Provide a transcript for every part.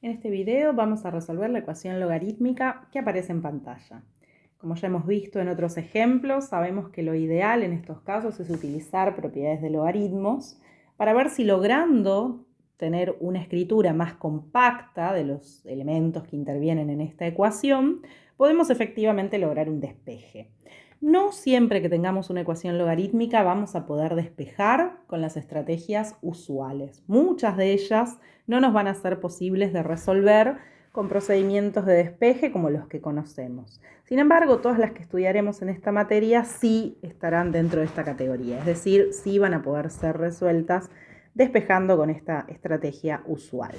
En este video vamos a resolver la ecuación logarítmica que aparece en pantalla. Como ya hemos visto en otros ejemplos, sabemos que lo ideal en estos casos es utilizar propiedades de logaritmos para ver si logrando tener una escritura más compacta de los elementos que intervienen en esta ecuación, podemos efectivamente lograr un despeje. No siempre que tengamos una ecuación logarítmica vamos a poder despejar con las estrategias usuales. Muchas de ellas no nos van a ser posibles de resolver con procedimientos de despeje como los que conocemos. Sin embargo, todas las que estudiaremos en esta materia sí estarán dentro de esta categoría, es decir, sí van a poder ser resueltas despejando con esta estrategia usual.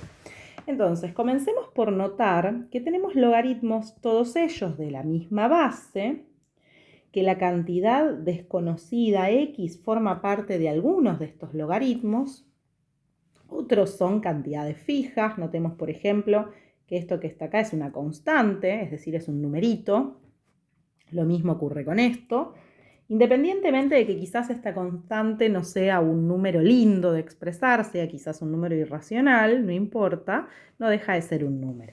Entonces, comencemos por notar que tenemos logaritmos todos ellos de la misma base, que la cantidad desconocida x forma parte de algunos de estos logaritmos. Otros son cantidades fijas. Notemos, por ejemplo, que esto que está acá es una constante, es decir, es un numerito. Lo mismo ocurre con esto. Independientemente de que quizás esta constante no sea un número lindo de expresar, sea quizás un número irracional, no importa, no deja de ser un número.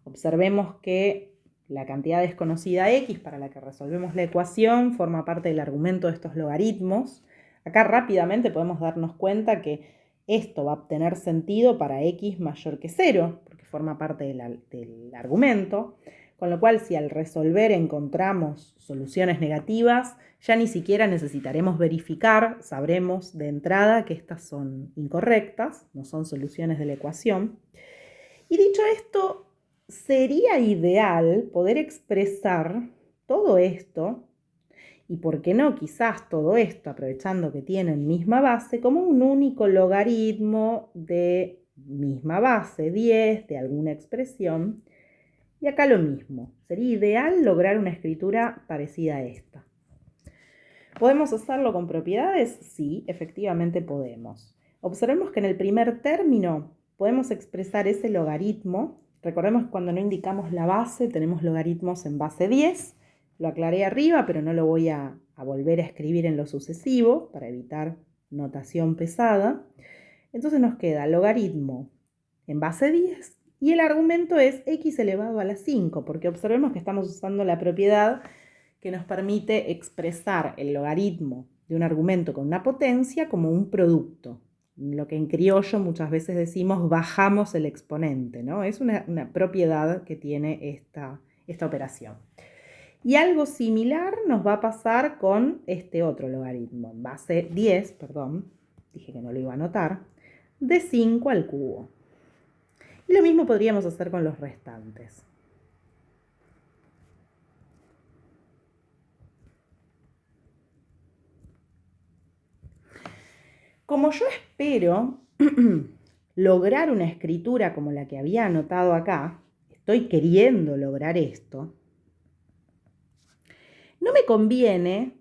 Observemos que la cantidad desconocida x para la que resolvemos la ecuación forma parte del argumento de estos logaritmos. Acá rápidamente podemos darnos cuenta que esto va a tener sentido para x mayor que 0, porque forma parte del argumento. Con lo cual, si al resolver encontramos soluciones negativas, ya ni siquiera necesitaremos verificar, sabremos de entrada que estas son incorrectas, no son soluciones de la ecuación. Y dicho esto, sería ideal poder expresar todo esto, y por qué no quizás todo esto, aprovechando que tienen misma base, como un único logaritmo de misma base, 10, de alguna expresión. Y acá lo mismo, sería ideal lograr una escritura parecida a esta. ¿Podemos hacerlo con propiedades? Sí, efectivamente podemos. Observemos que en el primer término podemos expresar ese logaritmo. Recordemos que cuando no indicamos la base tenemos logaritmos en base 10. Lo aclaré arriba, pero no lo voy a volver a escribir en lo sucesivo para evitar notación pesada. Entonces nos queda logaritmo en base 10 y el argumento es x elevado a la 5, porque observemos que estamos usando la propiedad que nos permite expresar el logaritmo de un argumento con una potencia como un producto. Lo que en criollo muchas veces decimos bajamos el exponente, ¿no? Es una propiedad que tiene esta operación. Y algo similar nos va a pasar con este otro logaritmo, en base 10, dije que no lo iba a anotar, de 5 al cubo. Y lo mismo podríamos hacer con los restantes. Como yo espero lograr una escritura como la que había anotado acá, estoy queriendo lograr esto, no me conviene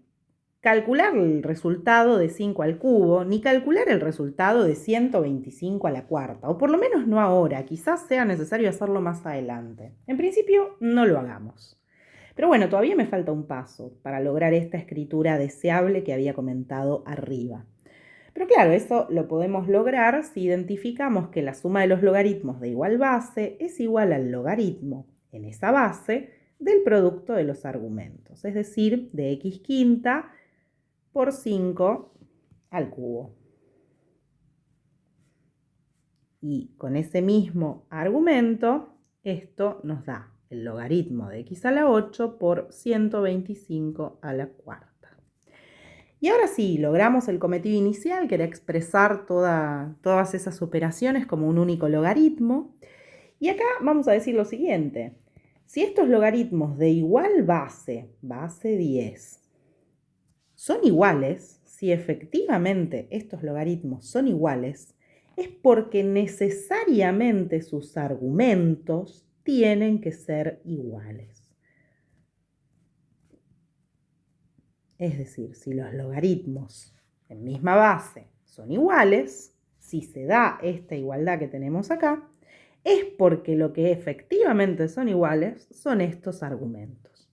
calcular el resultado de 5 al cubo, ni calcular el resultado de 125 a la cuarta, o por lo menos no ahora, quizás sea necesario hacerlo más adelante. En principio, no lo hagamos. Pero bueno, todavía me falta un paso para lograr esta escritura deseable que había comentado arriba. Pero claro, eso lo podemos lograr si identificamos que la suma de los logaritmos de igual base es igual al logaritmo en esa base del producto de los argumentos, es decir, de x quinta por 5 al cubo. Y con ese mismo argumento, esto nos da el logaritmo de x a la 8 por 125 a la cuarta. Y ahora sí, logramos el cometido inicial, que era expresar todas esas operaciones como un único logaritmo. Y acá vamos a decir lo siguiente. Si estos logaritmos de igual base 10, son iguales, si efectivamente estos logaritmos son iguales, es porque necesariamente sus argumentos tienen que ser iguales. Es decir, si los logaritmos en misma base son iguales, si se da esta igualdad que tenemos acá, es porque lo que efectivamente son iguales son estos argumentos.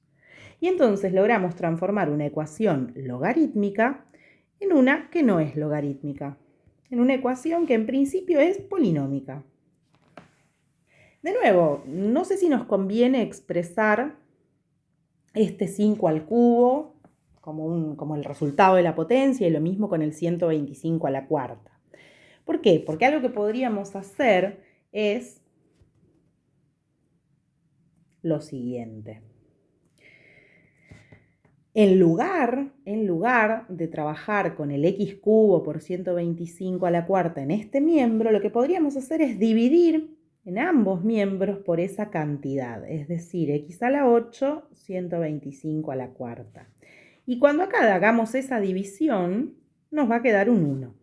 Y entonces logramos transformar una ecuación logarítmica en una que no es logarítmica, en una ecuación que en principio es polinómica. De nuevo, no sé si nos conviene expresar este 5 al cubo como el resultado de la potencia y lo mismo con el 125 a la cuarta. ¿Por qué? Porque algo que podríamos hacer es lo siguiente. En lugar de trabajar con el x cubo por 125 a la cuarta en este miembro, lo que podríamos hacer es dividir en ambos miembros por esa cantidad, es decir, x a la 8, 125 a la cuarta. Y cuando acá hagamos esa división, nos va a quedar un 1,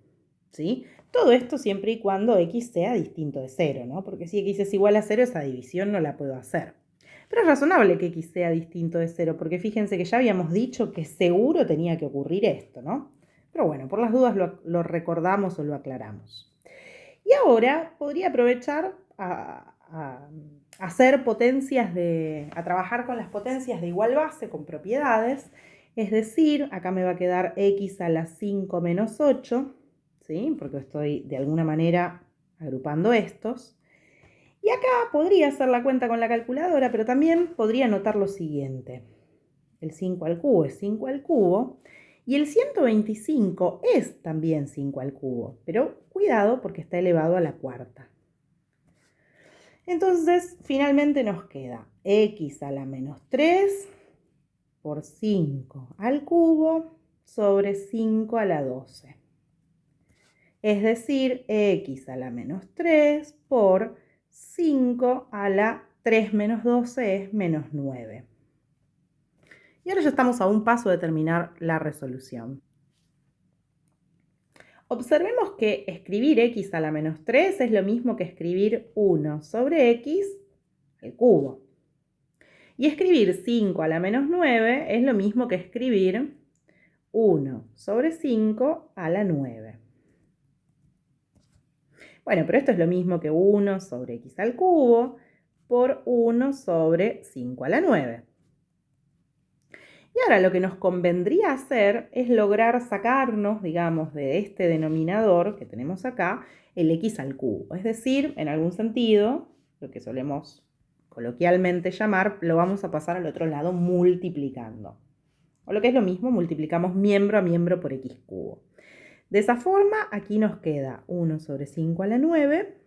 ¿sí? Todo esto siempre y cuando x sea distinto de 0, ¿no? Porque si x es igual a 0, esa división no la puedo hacer. Pero es razonable que x sea distinto de 0, porque fíjense que ya habíamos dicho que seguro tenía que ocurrir esto, ¿no? Pero bueno, por las dudas lo recordamos o lo aclaramos. Y ahora podría aprovechar a hacer a trabajar con las potencias de igual base, con propiedades. Es decir, acá me va a quedar x a la 5 menos 8, ¿sí? Porque estoy de alguna manera agrupando estos. Y acá podría hacer la cuenta con la calculadora, pero también podría notar lo siguiente. El 5 al cubo es 5 al cubo y el 125 es también 5 al cubo, pero cuidado porque está elevado a la cuarta. Entonces, finalmente nos queda x a la menos 3 por 5 al cubo sobre 5 a la 12. Es decir, x a la menos 3 por 5 a la 3 menos 12 es menos 9. Y ahora ya estamos a un paso de terminar la resolución. Observemos que escribir x a la menos 3 es lo mismo que escribir 1 sobre x al cubo. Y escribir 5 a la menos 9 es lo mismo que escribir 1 sobre 5 a la 9. Bueno, pero esto es lo mismo que 1 sobre x al cubo por 1 sobre 5 a la 9. Y ahora lo que nos convendría hacer es lograr sacarnos, digamos, de este denominador que tenemos acá, el x al cubo. Es decir, en algún sentido, lo que solemos coloquialmente llamar, lo vamos a pasar al otro lado multiplicando. O lo que es lo mismo, multiplicamos miembro a miembro por x cubo. De esa forma, aquí nos queda 1 sobre 5 a la 9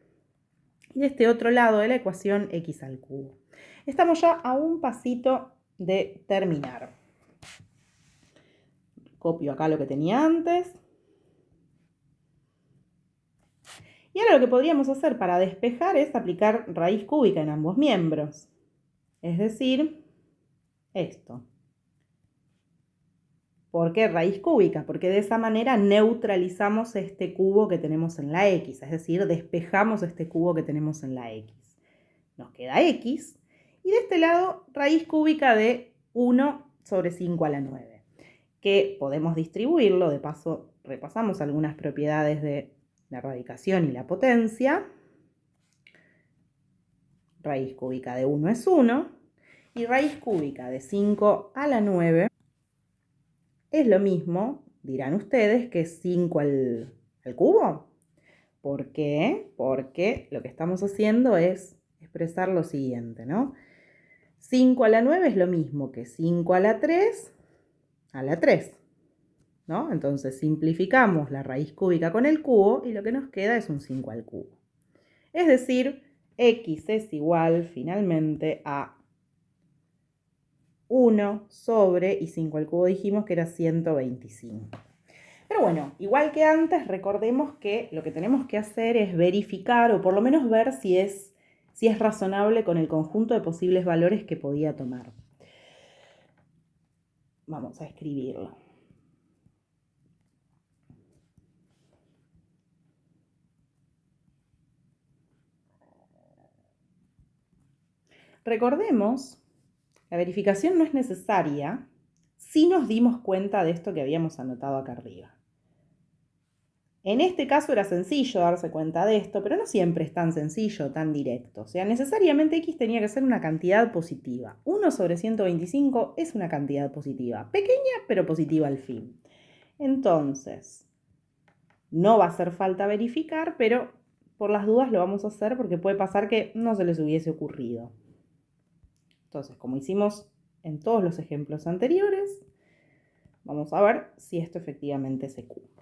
y de este otro lado de la ecuación x al cubo. Estamos ya a un pasito de terminar. Copio acá lo que tenía antes. Y ahora lo que podríamos hacer para despejar es aplicar raíz cúbica en ambos miembros. Es decir, esto. ¿Por qué raíz cúbica? Porque de esa manera neutralizamos este cubo que tenemos en la x, es decir, despejamos este cubo que tenemos en la x. Nos queda x, y de este lado raíz cúbica de 1 sobre 5 a la 9, que podemos distribuirlo, de paso repasamos algunas propiedades de la radicación y la potencia. Raíz cúbica de 1 es 1, y raíz cúbica de 5 a la 9 es lo mismo, dirán ustedes, que 5 al cubo. ¿Por qué? Porque lo que estamos haciendo es expresar lo siguiente, ¿no? 5 a la 9 es lo mismo que 5 a la 3 a la 3, ¿no? Entonces simplificamos la raíz cúbica con el cubo y lo que nos queda es un 5 al cubo. Es decir, x es igual finalmente a 1 sobre, y 5 al cubo dijimos que era 125. Pero bueno, igual que antes, recordemos que lo que tenemos que hacer es verificar, o por lo menos ver si es razonable con el conjunto de posibles valores que podía tomar. Vamos a escribirlo. Recordemos, la verificación no es necesaria si nos dimos cuenta de esto que habíamos anotado acá arriba. En este caso era sencillo darse cuenta de esto, pero no siempre es tan sencillo, tan directo. O sea, necesariamente x tenía que ser una cantidad positiva. 1 sobre 125 es una cantidad positiva, pequeña pero positiva al fin. Entonces, no va a hacer falta verificar, pero por las dudas lo vamos a hacer porque puede pasar que no se les hubiese ocurrido. Entonces, como hicimos en todos los ejemplos anteriores, vamos a ver si esto efectivamente se cumple.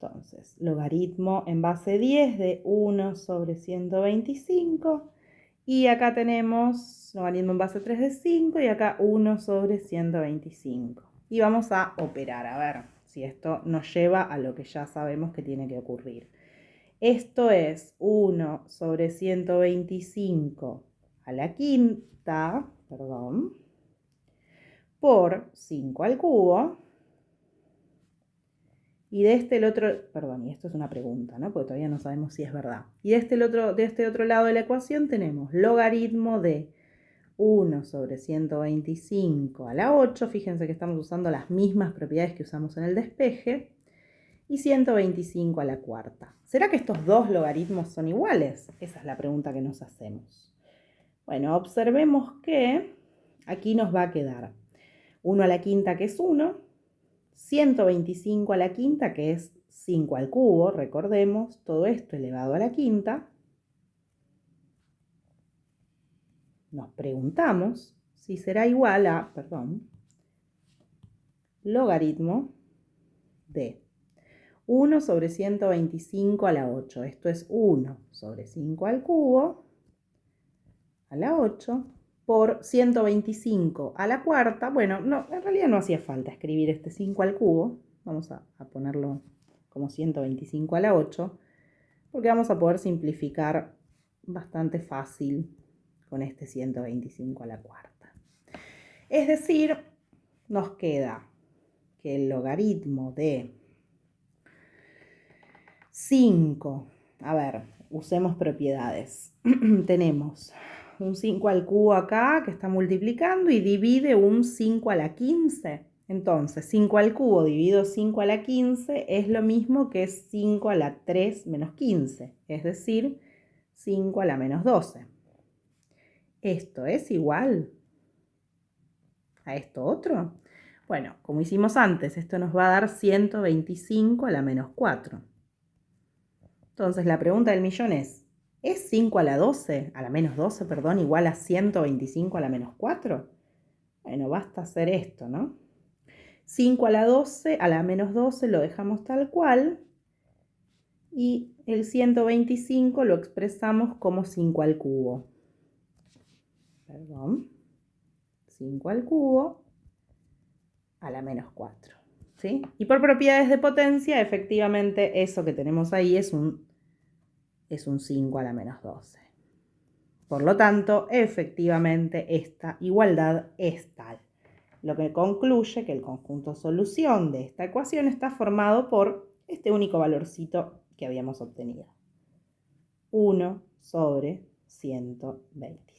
Entonces, logaritmo en base 10 de 1 sobre 125. Y acá tenemos logaritmo en base 3 de 5 y acá 1 sobre 125. Y vamos a operar, a ver si esto nos lleva a lo que ya sabemos que tiene que ocurrir. Esto es 1 sobre 125 a la quinta, por 5 al cubo. Y de este el otro, y esto es una pregunta, ¿no? Porque todavía no sabemos si es verdad. Y de este otro lado de la ecuación tenemos logaritmo de 1 sobre 125 a la 8. Fíjense que estamos usando las mismas propiedades que usamos en el despeje. Y 125 a la cuarta. ¿Será que estos dos logaritmos son iguales? Esa es la pregunta que nos hacemos. Bueno, observemos que aquí nos va a quedar 1 a la quinta, que es 1, 125 a la quinta, que es 5 al cubo, recordemos, todo esto elevado a la quinta. Nos preguntamos si será igual a, logaritmo de 1 sobre 125 a la 8. Esto es 1 sobre 5 al cubo a la 8 por 125 a la cuarta. Bueno, no, en realidad no hacía falta escribir este 5 al cubo. Vamos a ponerlo como 125 a la 8, porque vamos a poder simplificar bastante fácil con este 125 a la cuarta. Es decir, nos queda que el logaritmo de 5, a ver, usemos propiedades. Tenemos un 5 al cubo acá que está multiplicando y divide un 5 a la 15. Entonces, 5 al cubo dividido 5 a la 15 es lo mismo que 5 a la 3 menos 15, es decir, 5 a la menos 12. ¿Esto es igual a esto otro? Bueno, como hicimos antes, esto nos va a dar 125 a la menos 4. Entonces la pregunta del millón es 5 a la 12, a la menos 12, perdón, igual a 125 a la menos 4? Bueno, basta hacer esto, ¿no? 5 a la 12, a la menos 12 lo dejamos tal cual. Y el 125 lo expresamos como 5 al cubo. 5 al cubo a la menos 4. ¿Sí? Y por propiedades de potencia, efectivamente, eso que tenemos ahí es un 5 a la menos 12. Por lo tanto, efectivamente, esta igualdad es tal. Lo que concluye que el conjunto solución de esta ecuación está formado por este único valorcito que habíamos obtenido. 1 sobre 120.